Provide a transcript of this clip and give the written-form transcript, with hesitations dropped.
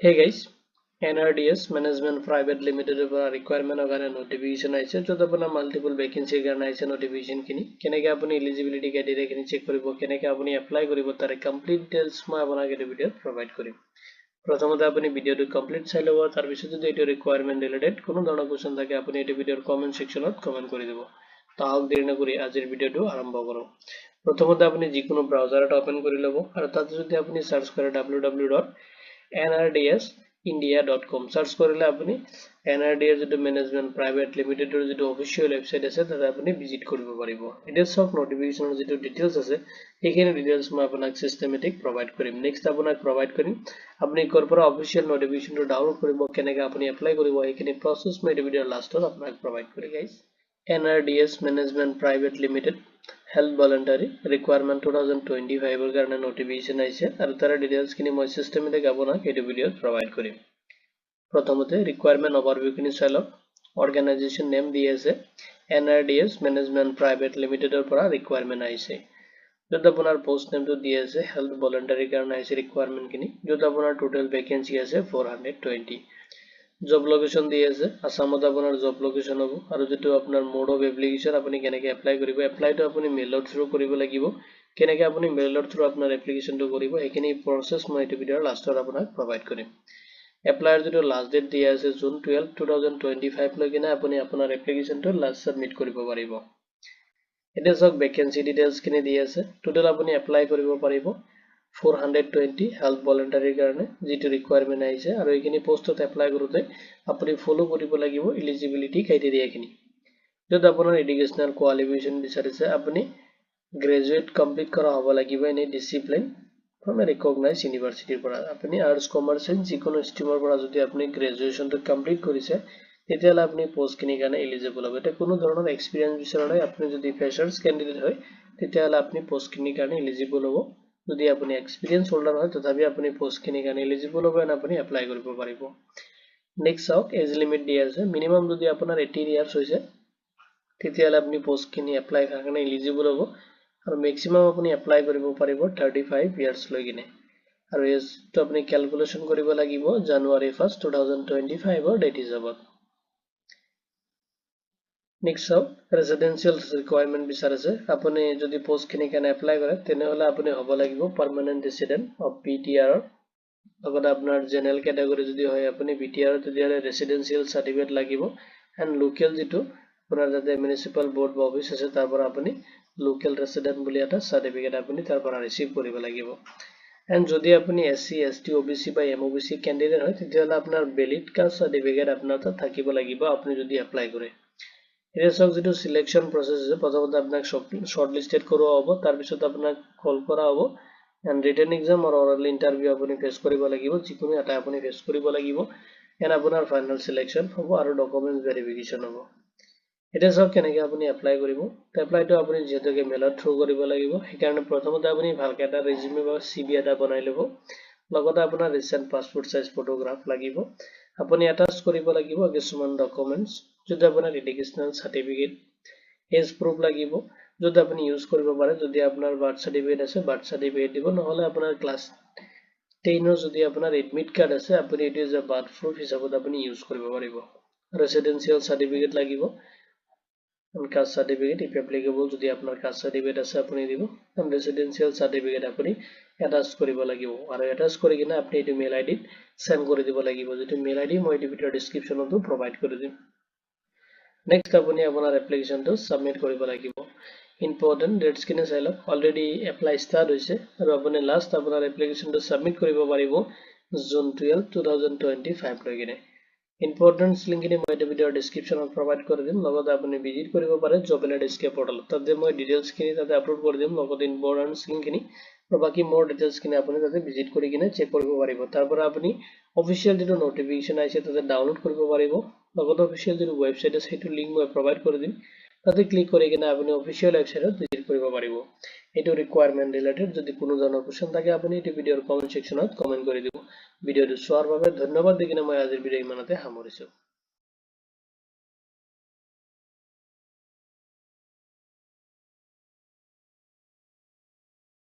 Hey guys, NRDS Management Private Limited requirement notification আইছে যত আপোনাৰ multiple vacancy কাৰণে আইছে notification খিনি কেনেকৈ আপুনি eligibility criteria খিনি চেক কৰিব কেনেকৈ আপুনি এপ্লাই কৰিব তাৰে complete details মই আপোনাক এই ভিডিঅ'ত প্ৰভাইড কৰিম প্ৰথমতে আপুনি ভিডিঅ'টো কমপ্লিট চাই ল'ব তাৰ পিছত যদি এইটো requirement related কোনো ধৰণৰ কোৱেশ্চন থাকে আপুনি এই ভিডিঅ'ৰ কমেন্ট সেকশনত কমেন্ট কৰি দিব তাহক দেৰি নকৰি আজিৰ ভিডিঅ'টো আৰম্ভ কৰোঁ প্ৰথমতে আপুনি যিকোনো ব্ৰাউজাৰত ওপেন কৰি ল'ব আৰু তাতে যদি আপুনি সাৰ্চ কৰে www.nrdsindia.com সাৰ্চ কৰিলে আপুনি NRDS যেটো ম্যানেজমেন্ট প্ৰাইভেট লিমিটেডৰ যেটো অফিচিয়েল ওয়েবসাইট আছে তাতে আপুনি ভিজিট কৰিব পাৰিব এতিয়া সব নোটিফিকেশনৰ যেটো ডিটেইলছ আছে এইখিনি ডিটেইলছ মই আপোনাক সিস্টেমেটিক প্ৰভাইড কৰিম নেক্সট আপোনাক প্ৰভাইড কৰিম আপুনি কৰ পৰা অফিচিয়েল নোটিফিকেশনটো ডাউনলোড কৰিব কেনেকৈ আপুনি এপ্লাই কৰিব এইখিনি প্ৰসেস মই এই ভিডিঅ'ৰ লাষ্টত আপোনাক প্ৰভাইড কৰি guys NRDS Management Private Limited Health Voluntary Requirement 2025 এর কারণে নোটিফিকেশন আইছে আর তার ডিটেইলস কিনি মই সিস্টেমেটিক আপোনাক এই ভিডিওত প্রভাইড কৰিম প্ৰথমতে ৰিকুৱাৰমেন্ট ওভাৰভিউ খিনি চাই লওক অৰ্গানাইজেচন নেম দি আছে NRDS Management Private Limited ৰ পৰা ৰিকুৱাৰমেন্ট আইছে যত আপোনাৰ পোষ্ট নেমটো দি আছে হেল্থ ভলান্টাৰী কাৰণে আইছে ৰিকুৱাৰমেন্ট খিনি যত আপোনাৰ টোটাল ভ্যাকেন্সি আছে 420 জব লোকেশন দি আছে আসামত আপোনাৰ জব লোকেশন হ'ব আৰু যেটো আপোনাৰ মোড অফ এপ্লিকেশন আপুনি কেনেকৈ এপ্লাই কৰিব এপ্লাইটো আপুনি মেইলৰ থ্ৰু কৰিব লাগিব কেনেকৈ আপুনি মেইলৰ থ্ৰু আপোনাৰ এপ্লিকেশনটো কৰিব এইখিনি প্ৰসেস মই এই ভিডিওৰ লাষ্টত আপোনাক প্ৰভাইড কৰিম এপ্লাইৰ যেটো লাষ্ট ডেট দিয়া আছে জুন 12 2025 লৈকে আপুনি আপোনাৰ এপ্লিকেশনটো লাষ্ট সাবমিট কৰিব পাৰিব এটা সব ভ্যাকেন্সি ডিটেইলছ কিনে দি আছে টোটাল আপুনি এপ্লাই কৰিব পাৰিব 420 হেল্থ ভলান্টাৰীৰ কাৰণে যেটো ৰিকুৱাৰমেন্ট আইছে আৰু এইখিনি পোষ্টত এপ্লাই কৰোতে আপুনি ফলো কৰিব লাগিব এলিজিবিলিটি ক্ৰাইটেৰিয়া খিনি যত আপোনাৰ এডুকেশনাল কোৱালিফিকেশন বিচাৰিছে আপুনি গ্ৰেজুৱেট কমপ্লিট কৰা হ'ব লাগিব এনে discipline from a recognized university পৰা আপুনি আৰ্টস কমাৰ্চ যিকোনো ষ্ট্ৰীমৰ পৰা যদি আপুনি গ্ৰেজুৱেচনটো কমপ্লিট কৰিছে তেতিয়ালে আপুনি পোষ্ট কিনি কাৰণে এলিজিবল হ'ব এটা কোনো ধৰণৰ এক্সপেৰিয়েন্স বিচাৰা নাই আপুনি যদি ফ্ৰেছাৰ্স ক্যান্ডিডেট হয় তেতিয়ালে আপুনি পোষ্ট কিনি কাৰণে এলিজিবল হ'ব যদি আপুনি এক্সপেৰিয়েন্স হোল্ডাৰ হয় তথাপি আপুনি পোষ্ট কিনি কাৰণে এলিজিবল হ'ব আৰু আপুনি এপ্লাই কৰিব পাৰিব নেক্সট চাওক এজ লিমিট দিয়া আছে মিনিমাম যদি আপোনাৰ 18 ইয়াৰ্স হৈছে তেতিয়ালে আপুনি পোষ্ট কিনি এপ্লাই কাৰণে এলিজিবল হ'ব আৰু ম্যাক্সিমাম আপুনি এপ্লাই কৰিব পাৰিব 35 ইয়াৰ্স লৈ কিনে আৰু এজটো আপুনি ক্যালকুলেশন কৰিব লাগিব জানুৱাৰী 1 2025 ৰ ডেট হিচাপত নেক্সট চাওক ৰেসিডেন্সিয়েল ৰিকুৱাৰমেন্ট বিচাৰিছে আপুনি যদি পোষ্ট কিনি কাৰণে এপ্লাই কৰে তেনেহলে আপুনি হ'ব লাগিব পাৰ্মানেন্ট ৰেসিডেন্ট অফ PTR লগতে আপোনাৰ জেনাৰেল ক্যাটাগৰী যদি হয় আপুনি BTR তেতিয়ালে ৰেসিডেন্সিয়েল সাৰ্টিফিকেট লাগিব এন্ড লোকেল যেটো আপোনাৰ যাতে মিউনিসিপাল বোৰ্ড বা অফিস আছে তাৰ পৰা আপুনি লোকেল ৰেসিডেন্ট বুলি এটা সাৰ্টিফিকেট আপুনি তাৰ পৰা ৰিসিভ কৰিব লাগিব এন্ড যদি আপুনি SC ST OBC বা MOBC ক্যান্ডিডেট হয় তেতিয়ালে আপোনাৰ ভ্যালিড কাষ্ট সাৰ্টিফিকেট আপোনাৰ তাত থাকিব লাগিব আপুনি যদি এপ্লাই কৰে এটা সব যেটো সিলেকশন প্ৰসেস আছে প্ৰথমতে আপোনাক শৰ্টলিস্টেড কৰোৱা হ'ব তাৰ পিছত আপোনাক কল কৰা হ'ব এন্ড ৰিটেন এক্সাম আৰু অৰাল ইন্টাৰভিউ আপুনি ফেস কৰিব লাগিব যিকোনো এটা আপুনি ফেস কৰিব লাগিব এন্ড আপোনাৰ ফাইনাল সিলেকশন হ'ব আৰু ডকুমেন্টস ভেৰিফিকেশন হ'ব এটা সব কেনেকৈ আপুনি এপ্লাই কৰিব এপ্লাইটো আপুনি যেটোকে মেইলৰ থ্ৰু কৰিব লাগিব সেইকাৰণে প্ৰথমতে আপুনি ভালকৈ এটা ৰেজিউমে বা CV এটা বনাই ল'ব লগতে আপোনাৰ ৰিসেন্ট পাসপোৰ্ট সাইজ ফটোগ্ৰাফ লাগিব আপুনি এটাচ কৰিব লাগিব কিছুমান ডকুমেন্টস যদি আপোনাৰ এডুকেশনাল সাৰ্টিফিকেট এজ প্ৰুফ লাগিব যদি আপুনি ইউজ কৰিব পাৰে যদি আপোনাৰ বাৰ্থ সাৰ্টিফিকেট আছে বাৰ্থ সাৰ্টিফিকেট দিব নহলে আপোনাৰ ক্লাছ 10 ৰ যদি আপোনাৰ এডমিট কাৰ্ড আছে আপুনি এটো যে বাৰ্থ প্ৰুফ হিচাপত আপুনি ইউজ কৰিব পাৰিব ৰেসিডেন্সিয়েল সাৰ্টিফিকেট লাগিব কাষ্ট সাৰ্টিফিকেট ইফ এপ্লিকেবল যদি আপোনাৰ কাষ্ট সাৰ্টিফিকেট আছে আপুনি দিব এন্ড ৰেসিডেন্সিয়েল সাৰ্টিফিকেট আপুনি এটাচ কৰিব লাগিব আৰু এটাচ কৰি কিনে আপুনি এটো মেইল আইডিত সেন্ড কৰি দিব লাগিব যেটো মেইল আইডি মই এই ভিডিওৰ ডেসক্ৰিপচনতো প্ৰভাইড কৰি দিম নেক্সট আপুনি আপোনাৰ এপ্লিকেশনটো সাবমিট কৰিব লাগিব ইম্পৰ্টেন্ট ডেটস কিনে চাই লওক অলৰেডি এপ্লাই ষ্টাৰ্ট হৈছে আৰু আপুনি লাষ্ট আপোনাৰ এপ্লিকেশনটো সাবমিট কৰিব পাৰিব জুন 12 2025 লৈ কিনে ইম্পৰ্টেন্ট লিংকখিনি মই এই ভিডিওৰ ডেসক্ৰিপচনত প্ৰভাইড কৰি দিম লগতে আপুনি ভিজিট কৰিব পাৰে জব এলাৰ্ট এসকে পৰ্টালত তাতে মই ডিটেইলছখিনি তাতে আপলোড কৰি দিম লগতে ইম্পৰ্টেন্ট লিংকখিনি আৰু বাকি মোৰ ডিটেইলছখিনি আপুনি তাতে ভিজিট কৰি কিনে চেক কৰিব পাৰিব তাৰ পৰা আপুনি অফিচিয়েল যেটো নোটিফিকেশন আইছে তাতে ডাউনলোড কৰিব পাৰিব লগতে অফিচিয়েল যেটো ওয়েবসাইট আছে সেইটো লিংক মই প্ৰভাইড কৰি দিম তাতে ক্লিক কৰি কিনে আপুনি অফিচিয়েল ওয়েবসাইটত ভিজিট কৰিব পাৰিব এটো ৰিকুৱাৰমেন্ট ৰিলেটেড যদি কোনো ধৰণৰ কোৱেশ্চন থাকে আপুনি এই ভিডিওৰ কমেন্ট সেকশনত কমেন্ট কৰি দিব ভিডিওটো চোৱাৰ বাবে ধন্যবাদ দি কিনে মই আজিৰ ভিডিও ইমানতে সামৰিছো